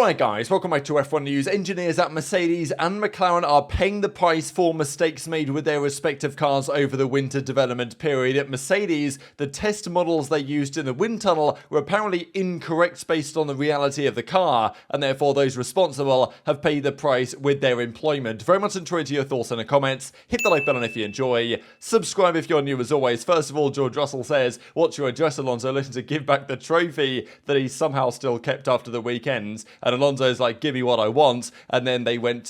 Alright guys, welcome back to F1 News. Engineers at Mercedes and McLaren are paying the price for mistakes made with their respective cars over the winter development period. At Mercedes, the test models they used in the wind tunnel were apparently incorrect based on the reality of the car, and therefore those responsible have paid the price with their employment. Very much enjoyed your thoughts in the comments. Hit the like button if you enjoy. Subscribe if you're new as always. First of all, George Russell says, "What's your address, Alonso? Looking to give back the trophy that he somehow still kept after the weekends." And Alonso's like, "Give me what I want." And then they went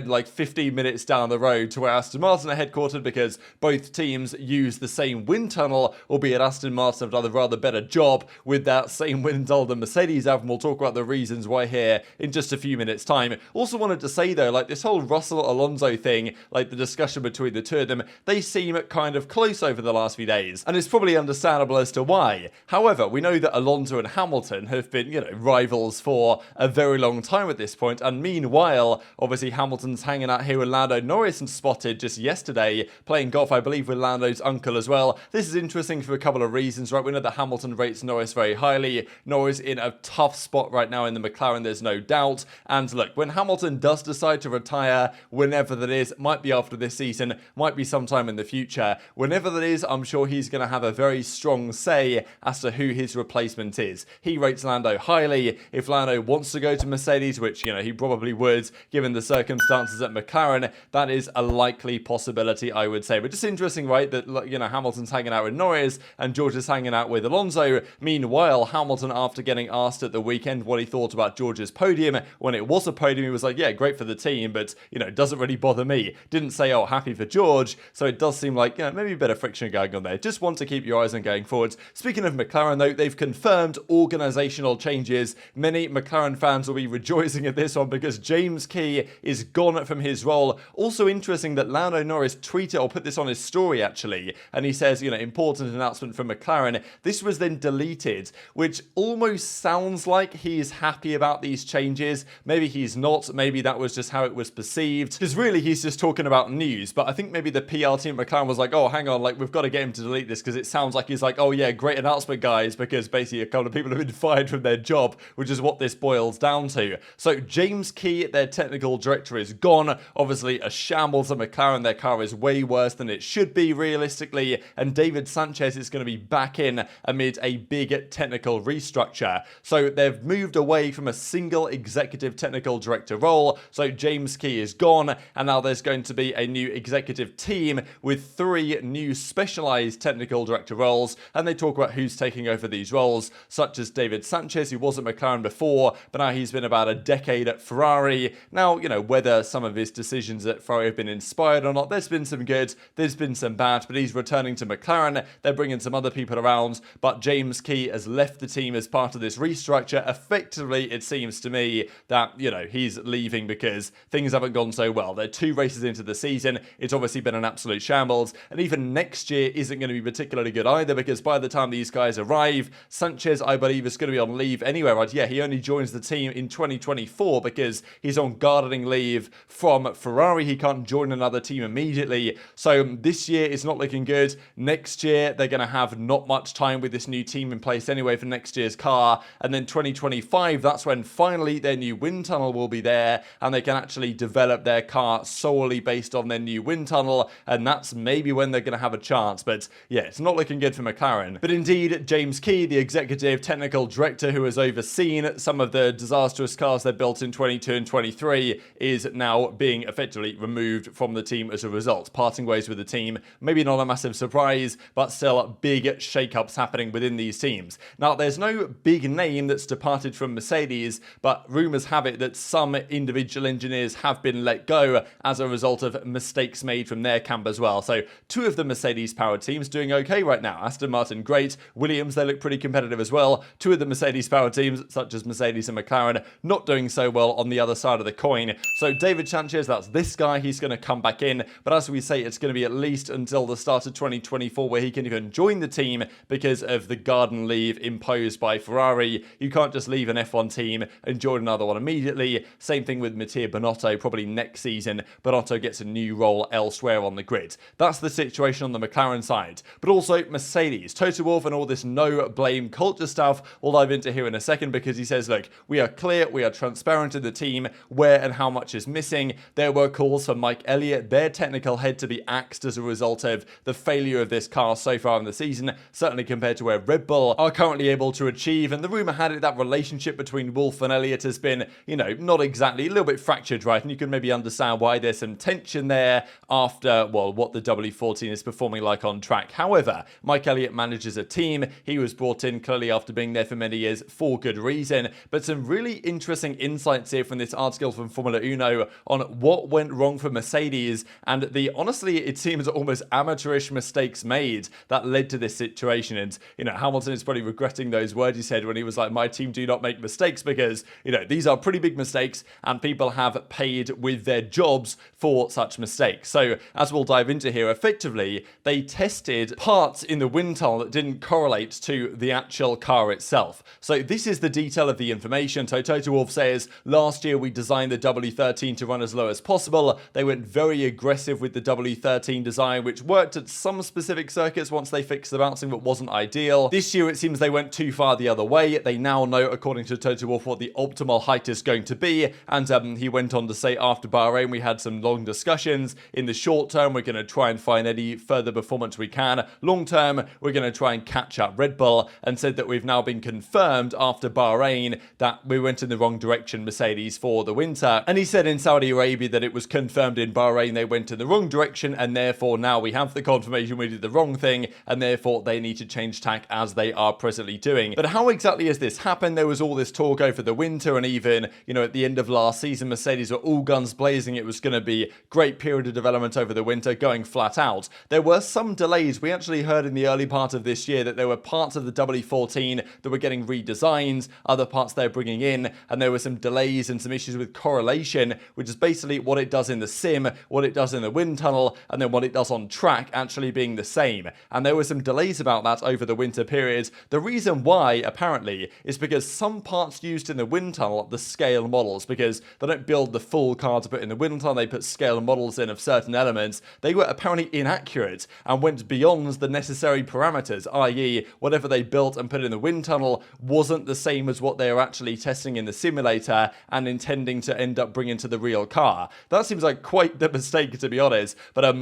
like 15 minutes down the road to where Aston Martin are headquartered, because both teams use the same wind tunnel, albeit Aston Martin have done a rather better job with that same wind tunnel than Mercedes have, and we'll talk about the reasons why here in just a few minutes' time. Also wanted to say though, like this whole Russell-Alonso thing, like the discussion between the two of them, they seem kind of close over the last few days, and it's probably understandable as to why. However, we know that Alonso and Hamilton have been, rivals for a very long time at this point, and meanwhile, obviously Hamilton's hanging out here with Lando Norris, and spotted just yesterday playing golf, I believe, with Lando's uncle as well. This is interesting for a couple of reasons, right? We know that Hamilton rates Norris very highly. Norris in a tough spot right now in the McLaren, there's no doubt. And look, when Hamilton does decide to retire, whenever that is, might be after this season, might be sometime in the future, whenever that is, I'm sure he's going to have a very strong say as to who his replacement is. He rates Lando highly. If Lando wants to go to Mercedes, which, he probably would, given the circumstances at McLaren, that is a likely possibility, I would say. But just interesting, right, that, Hamilton's hanging out with Norris and George is hanging out with Alonso. Meanwhile, Hamilton, after getting asked at the weekend what he thought about George's podium, when it was a podium, he was like, yeah, great for the team, but, it doesn't really bother me. Didn't say, oh, happy for George. So it does seem like, maybe a bit of friction going on there. Just want to keep your eyes on going forwards. Speaking of McLaren, though, they've confirmed organisational changes. Many McLaren fans will be rejoicing at this one because James Key is gone from his role. Also interesting that Lando Norris tweeted or put this on his story actually, and he says, important announcement from McLaren. This was then deleted, which almost sounds like he's happy about these changes. Maybe he's not. Maybe that was just how it was perceived, because really he's just talking about news. But I think maybe the PR team at McLaren was like, oh, hang on, like we've got to get him to delete this, because it sounds like he's like, oh yeah, great announcement guys, because basically a couple of people have been fired from their job, which is what this boils down to. So James Key, their technical director, is gone. Obviously a shambles at McLaren. Their car is way worse than it should be realistically, and David Sanchez is going to be back in amid a big technical restructure. So they've moved away from a single executive technical director role. So James Key is gone, and now there's going to be a new executive team with 3 new specialized technical director roles, and they talk about who's taking over these roles, such as David Sanchez, who was at McLaren before, but now he's been about a decade at Ferrari. Now, whether some of his decisions at Ferrari have been inspired or not, there's been some good, there's been some bad, but he's returning to McLaren. They're bringing some other people around, but James Key has left the team as part of this restructure. Effectively, it seems to me that, he's leaving because things haven't gone so well. They're 2 races into the season. It's obviously been an absolute shambles, and even next year isn't going to be particularly good either, because by the time these guys arrive, Sanchez, I believe, is going to be on leave anyway, right? Yeah, he only joins the team in 2024 because he's on gardening leave from Ferrari. He can't join another team immediately. So this year is not looking good. Next year, they're going to have not much time with this new team in place anyway for next year's car. And then 2025, that's when finally their new wind tunnel will be there, and they can actually develop their car solely based on their new wind tunnel. And that's maybe when they're going to have a chance. But yeah, it's not looking good for McLaren. But indeed, James Key, the executive technical director who has overseen some of the disastrous cars they built in 22 and 23, is now being effectively removed from the team as a result, parting ways with the team. Maybe not a massive surprise, but still big shake-ups happening within these teams. Now, there's no big name that's departed from Mercedes, but rumours have it that some individual engineers have been let go as a result of mistakes made from their camp as well. So 2 of the Mercedes-powered teams doing okay right now. Aston Martin, great. Williams, they look pretty competitive as well. 2 of the Mercedes-powered teams, such as Mercedes and McLaren, not doing so well on the other side of the coin. So David Sanchez, that's this guy, he's going to come back in, but as we say, it's going to be at least until the start of 2024 where he can even join the team because of the garden leave imposed by Ferrari. You can't just leave an F1 team and join another one immediately. Same thing with Mattia Binotto. Probably next season, Binotto gets a new role elsewhere on the grid. That's the situation on the McLaren side. But also Mercedes. Toto Wolff and all this no blame culture stuff we'll dive into here in a second, because he says, look, we are clear, we are transparent in the team where and how much is missing. There were calls for Mike Elliott, their technical head, to be axed as a result of the failure of this car so far in the season, certainly compared to where Red Bull are currently able to achieve. And the rumour had it that relationship between Wolff and Elliott has been, not exactly, a little bit fractured, right? And you can maybe understand why there's some tension there after, well, what the W14 is performing like on track. However, Mike Elliott manages a team. He was brought in clearly after being there for many years for good reason. But some really interesting insights here from this article from Formula Uno on what went wrong for Mercedes and the, honestly, it seems almost amateurish mistakes made that led to this situation. And, Hamilton is probably regretting those words he said when he was like, my team do not make mistakes, because, these are pretty big mistakes and people have paid with their jobs for such mistakes. So as we'll dive into here, effectively, they tested parts in the wind tunnel that didn't correlate to the actual car itself. So this is the detail of the information. So Toto Wolff says, last year we designed the W13 to run as low as possible. They went very aggressive with the W13 design, which worked at some specific circuits once they fixed the bouncing, but wasn't ideal. This year it seems they went too far the other way. They now know, according to Toto Wolff, what the optimal height is going to be. And he went on to say, after Bahrain, we had some long discussions. In the short term, we're going to try and find any further performance we can. Long term, we're going to try and catch up Red Bull, and said that we've now been confirmed after Bahrain that we went in the wrong direction, Mercedes, for the winter. And he said in Saudi Arabia that it was confirmed in Bahrain they went in the wrong direction, and therefore now we have the confirmation we did the wrong thing, and therefore they need to change tack as they are presently doing. But how exactly has this happened? There was all this talk over the winter, and even, at the end of last season, Mercedes were all guns blazing. It was going to be great period of development over the winter, going flat out. There were some delays. We actually heard in the early part of this year that there were parts of the W14 that were getting redesigned, other parts they're bringing in, and there were some delays and some issues with correlation, which is basically what it does in the sim, what it does in the wind tunnel, and then what it does on track actually being the same. And there were some delays about that over the winter period. The reason why, apparently, is because some parts used in the wind tunnel, the scale models, because they don't build the full car to put in the wind tunnel, they put scale models in of certain elements, they were apparently inaccurate and went beyond the necessary parameters, i.e. whatever they built and put in the wind tunnel wasn't the same as what they were actually testing in the simulator and intending to end up bringing to the real car. That seems like quite the mistake, to be honest. But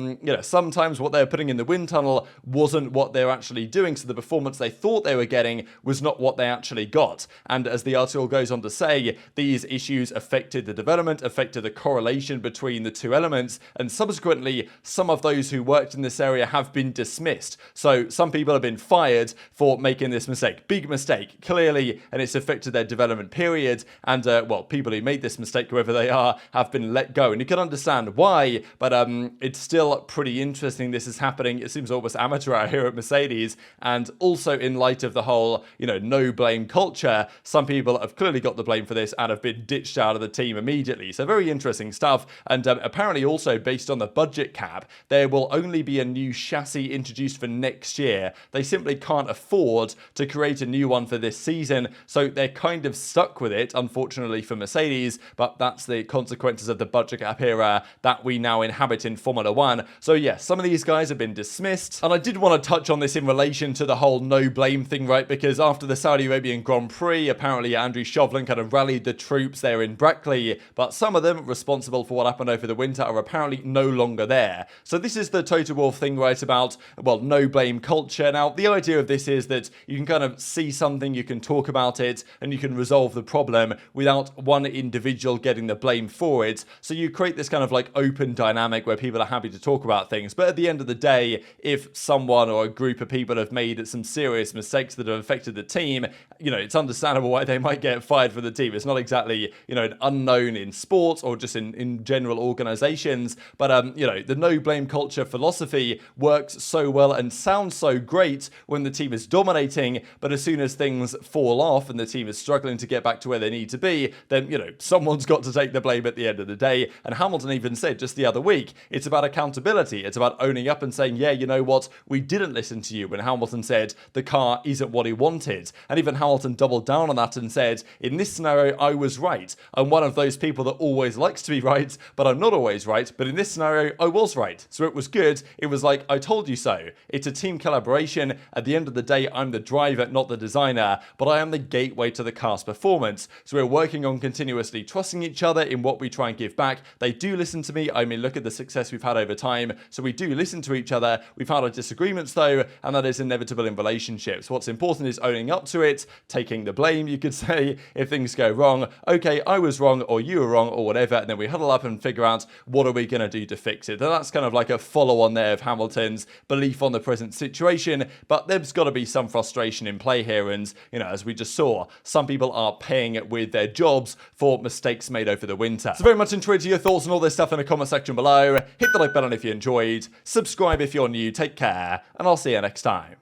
sometimes what they're putting in the wind tunnel wasn't what they're actually doing, so the performance they thought they were getting was not what they actually got. And as the article goes on to say, these issues affected the development, affected the correlation between the two elements, and subsequently some of those who worked in this area have been dismissed. So some people have been fired for making this mistake. Big mistake, clearly, and it's affected their development period. And people who made this mistake, whoever they are, have been let go. And you can understand why, but it's still pretty interesting this is happening. It seems almost amateur out here at Mercedes. And also in light of the whole, no blame culture, some people have clearly got the blame for this and have been ditched out of the team immediately. So very interesting stuff. And apparently also based on the budget cap, there will only be a new chassis introduced for next year. They simply can't afford to create a new one for this season. So they're kind of stuck with it, unfortunately for Mercedes, but that's the consequences of the budget cap era that we now inhabit in Formula One. So yes, some of these guys have been dismissed. And I did want to touch on this in relation to the whole no blame thing, right? Because after the Saudi Arabian Grand Prix, apparently Andrew Chauvelin kind of rallied the troops there in Brackley, but some of them responsible for what happened over the winter are apparently no longer there. So this is the Toto Wolff thing, right, about, no blame culture. Now, the idea of this is that you can kind of see something, you can talk about it, and you can resolve the problem without one individual getting the blame for it. So you create this kind of like open dynamic where people are happy to talk about things. But at the end of the day, if someone or a group of people have made some serious mistakes that have affected the team, it's understandable why they might get fired from the team. It's not exactly, an unknown in sports or just in general organizations. But, the no blame culture philosophy works so well and sounds so great when the team is dominating. But as soon as things fall off and the team is struggling to get back to where they need to be, then, someone's got to take the blame at the end of the day. And Hamilton even said just the other week, it's about accountability. It's about owning up and saying, yeah, you know what? We didn't listen to you. When Hamilton said the car isn't what he wanted. And even Hamilton doubled down on that and said, in this scenario, I was right. I'm one of those people that always likes to be right, but I'm not always right. But in this scenario, I was right. So it was good. It was like, I told you so. It's a team collaboration. At the end of the day, I'm the driver, not the designer, but I am the gateway to the car performance. So we're working on continuously trusting each other in what we try and give back. They do listen to me. I mean, look at the success we've had over time. So we do listen to each other. We've had our disagreements though, and that is inevitable in relationships. What's important is owning up to it, taking the blame, you could say, if things go wrong. Okay, I was wrong or you were wrong or whatever, and then we huddle up and figure out what are we going to do to fix it. And that's kind of like a follow-on there of Hamilton's belief on the present situation, but there's got to be some frustration in play here, and, you know, as we just saw, some people are paying with their jobs for mistakes made over the winter. So very much intrigued to your thoughts on all this stuff in the comment section below. Hit the like button if you enjoyed, subscribe if you're new, take care, and I'll see you next time.